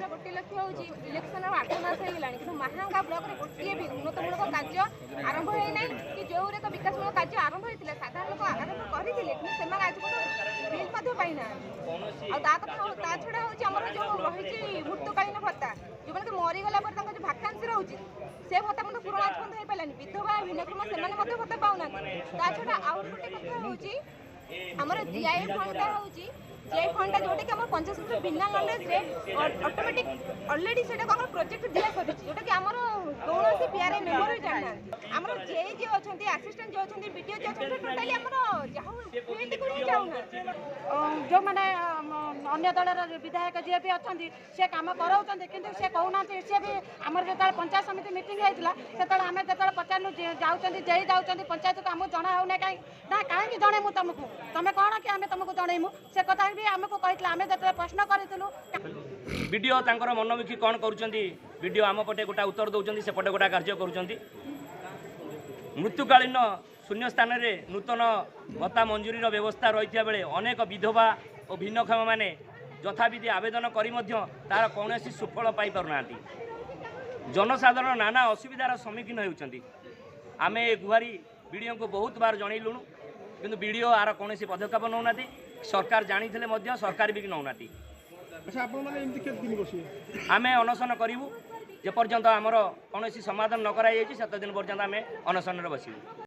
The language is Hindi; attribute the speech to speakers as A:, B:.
A: गोटे लक्ष्य हूँ इलेक्शन 8 मास होगा कि महांगा ब्लॉक में गोटे भी उन्नतमूलक कार्य आरंभ होना कि जो विकासमूलक कार्य आरंभ होता साधारण लोक आरंभ करते आज बिल पाईना छड़ा हूँ जो रही मृत्युकालीन भत्ता जो मैंने मरीगला जो भाकांसी रोचे से भत्ता पूरण आज पर्यटन हो पारानी विधवा भिन्नक्रम से भत्ता पाऊना छड़ा आउ गोटे कथा हूँ आमर जीआई फंडा हूँ जीआई फंडा जोटा कि 50 वर्ष बिना नॉलेज ऑटोमेटिक ऑलरेडी से प्रोजेक्ट दिया सर जोटा कि आमर कौन पीआरआई मेम्बर ही जाना आमर जेई जी अच्छा आसिस्टेंट जो अच्छा बीडीओ जो अच्छा टोटाली आमर फील्ड को ही जाऊना जो मैंने अन्य दलर विधायक जी भी अच्छा सी कम कराऊँ कि से कहना सी भी आमर जो पंचायत समिति मीटिंग होता से आम जो पचारू जाऊँ जेई जाऊँ पंचायत को आमको जना होना कहीं ना कहीं जनइमु तुमको तुम कौन कि आम तुमको जनइमु से कथा भी आमको कही आम जो प्रश्न करूँ
B: वीडियो तांकर मनमुखी कौन करुँच आम पटे गोटा उत्तर दौरान सेपटे गोटा कार्य करुँच मृत्युकालीन शून्य स्थान में नूतन भत्ता मंजूरी व्यवस्था रही बेले अनेक विधवा और भिन्नक्षम मैंने यथाविधि आवेदन कर तार कौन सुफल पाईपार जनसाधारण नाना असुविधार सम्मुखीन होती आम ए गुहारी वीडियो को बहुत बार जनइलुणु किंतु वीडियो आर कौन पदक्षेप नौना सरकार जानी सरकार भी नौना आम अनशन करूँ जेपर्यंत आमर कौन समाधान न कराई से दिन पर्यंत आम अनशन बसबू।